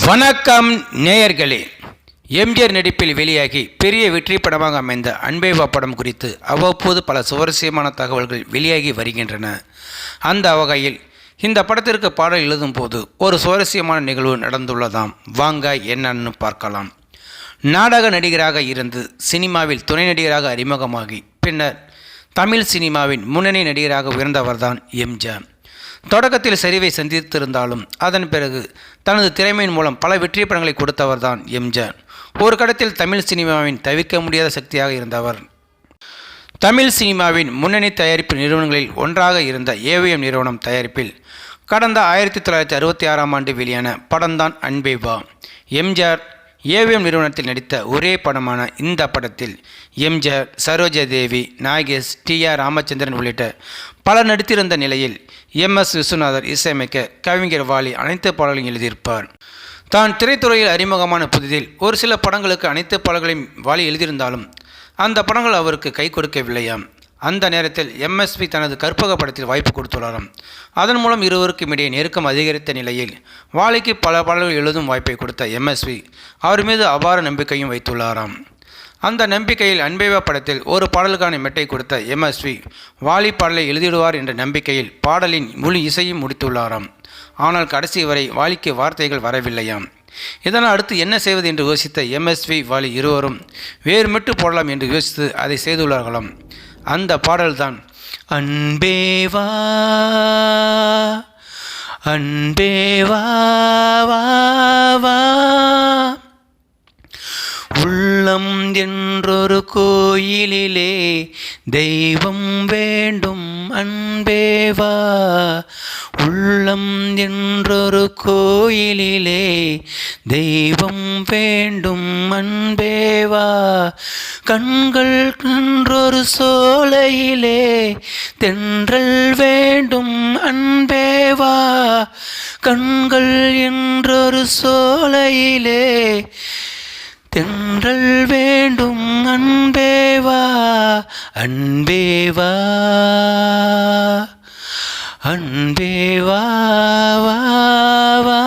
வணக்கம் நேயர்களே. எம்ஜிஆர் நடிப்பில் வெளியாகி பெரிய வெற்றி படமாக அமைந்த அன்பே வா படம் குறித்து அவ்வப்போது பல சுவாரஸ்யமான தகவல்கள் வெளியாகி வருகின்றன. அந்த வகையில் இந்த படத்திற்கு பாடல் எழுதும் போது ஒரு சுவாரஸ்யமான நிகழ்வு நடந்துள்ளதாம். வாங்க என்னன்னு பார்க்கலாம். நாடக நடிகராக இருந்து சினிமாவில் துணை நடிகராக அறிமுகமாகி பின்னர் தமிழ் சினிமாவின் முன்னணி நடிகராக உயர்ந்தவர்தான் எம்ஜிஆர். தொடக்கத்தில் சரிவை சந்தித்திருந்தாலும் அதன் பிறகு தனது திறமையின் மூலம் பல வெற்றி படங்களை கொடுத்தவர்தான் எம்ஜிஆர். ஒரு கட்டத்தில் தமிழ் சினிமாவின் தவிர்க்க முடியாத சக்தியாக இருந்தவர். தமிழ் சினிமாவின் முன்னணி தயாரிப்பு நிறுவனங்களில் ஒன்றாக இருந்த ஏவிஎம் நிறுவனம் தயாரிப்பில் கடந்த 1966ஆம் ஆண்டு வெளியான படம்தான் அன்பே வா. எம்ஜிஆர் ஏவிஎம் நிறுவனத்தில் நடித்த ஒரே படமான இந்த படத்தில் எம்ஜிஆர், சரோஜா தேவி, நாகேஷ், டி.ஆர். ராமச்சந்திரன் உள்ளிட்ட பலர் நடித்திருந்த நிலையில் எம்.எஸ். விஸ்வநாதர் இசையமைக்க கவிஞர் வாலி அனைத்து பாடல்களையும் எழுதியிருப்பார். தான் திரைத்துறையில் அறிமுகமான புதிதில் ஒரு சில படங்களுக்கு அனைத்து பாடல்களையும் வாலி எழுதியிருந்தாலும் அந்த படங்கள் அவருக்கு கை கொடுக்கவில்லையாம். அந்த நேரத்தில் எம்எஸ்வி தனது கற்பக படத்தில் வாய்ப்பு கொடுத்துள்ளாராம். அதன் மூலம் இருவருக்கும் இடையே நெருக்கம் அதிகரித்த நிலையில் வாலிக்கு பல பாடல்கள் எழுதும் வாய்ப்பை கொடுத்த எம்எஸ்வி அவர் மீது அபார நம்பிக்கையும் வைத்துள்ளாராம். அந்த நம்பிக்கையில் அன்பே வா படத்தில் ஒரு பாடலுக்கான மெட்டை கொடுத்த எம்எஸ்வி வாலி பாடலை எழுதிடுவார் என்ற நம்பிக்கையில் பாடலின் முழு இசையும் முடித்துள்ளாராம். ஆனால் கடைசி வரை வாலிக்கு வார்த்தைகள் வரவில்லையாம். இதனால் அடுத்து என்ன செய்வது என்று யோசித்த எம்எஸ்வி வாலி இருவரும் வேறு மெட்டு போடலாம் என்று யோசித்து அதை செய்துள்ளார்களாம். அந்த பாடல்தான் அன்பே வா அன்பே வா வா வா, உள்ளம் என்றொரு கோயிலிலே தெய்வம் வேண்டும் அன்பே வா, உள்ளம் என்றொரு கோயிலிலே தெய்வம் வேண்டும் அன்பே வா, கண்கள் என்றொரு சோலையிலே தென்றல் வேண்டும் அன்பே வா, கண்கள் என்றொரு சோலையிலே தென்றல் வேண்டும் அன்பே வா, அன்பே வா அன்பே வா வா வா,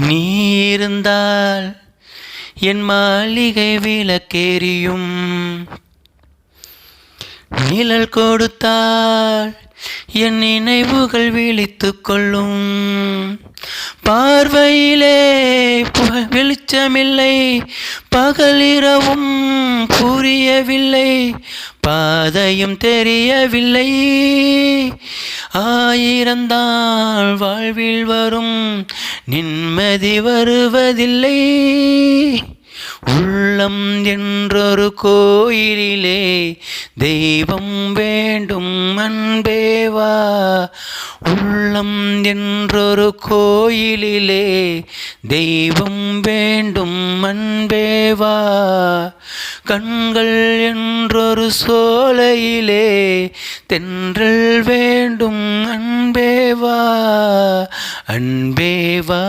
நீ இருந்தால் என் மாளிகை விளக்கேறியும், நிழல் கொடுத்தால் என் நினைவுகள் விழித்து கொள்ளும், பார்வையிலே வெளிச்சமில்லை பகலிரவும் புரியவில்லை பாதையும் தெரியவில்லை, ஆயிரந்தாள் வாழ்வில் வரும் நிம்மதி வருவதில்லை, உள்ளம் என்றொரு கோயிலிலே தெய்வம் வேண்டும் அன்பே வா, உள்ளம் என்றொரு கோயிலிலே தெய்வம் வேண்டும் அன்பே வா, கண்கள் என்றொரு சோலையிலே தென்றல் வேண்டும் அன்பே வா, அன்பே வா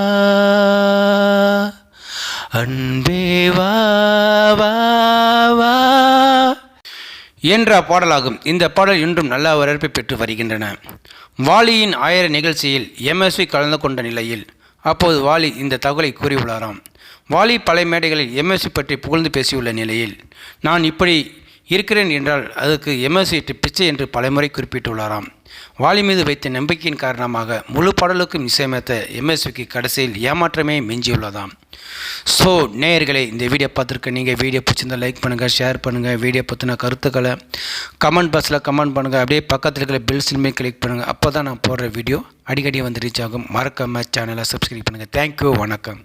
அன்பே வா வா வா என்ற பாடலாகும். இந்த பாடல் இன்றும் நல்ல வரவேற்பை பெற்று வருகின்றன. வாலியின் 1000 நிகழ்ச்சியில் எம்எஸ்வி கலந்து கொண்ட நிலையில் அப்போது வாலி இந்த தகவலை கூறியுள்ளாராம். வாலி பல மேடைகளில் எம்எஸ்வி பற்றி புகழ்ந்து பேசியுள்ள நிலையில் நான் இப்படி இருக்கிறேன் என்றால் அதுக்கு எம்எஸ்வி பிச்சை என்று பலமுறை குறிப்பிட்டுள்ளாராம். வாலி மீது வைத்த நம்பிக்கையின் காரணமாக முழு பாடலுக்கும் இசையமைத்த எம்எஸ்விக்கு கடைசியில் ஏமாற்றமே மிஞ்சியுள்ளதாம். ஸோ நேயர்களே, இந்த வீடியோ பார்த்துருக்க நீங்கள் வீடியோ பிடிச்சிருந்தால் லைக் பண்ணுங்கள், ஷேர் பண்ணுங்கள், வீடியோ பற்றின கருத்துக்களை கமெண்ட் பாக்ஸில் கமெண்ட் பண்ணுங்கள், அப்படியே பக்கத்தில் இருக்கிற பெல் சில்மே கிளிக் பண்ணுங்கள். அப்போ தான் நான் போடுற வீடியோ அடிக்கடி வந்து ரீச் ஆகும். மறக்காமல் சேனலை சப்ஸ்கிரைப் பண்ணுங்கள். தேங்க்யூ, வணக்கம்.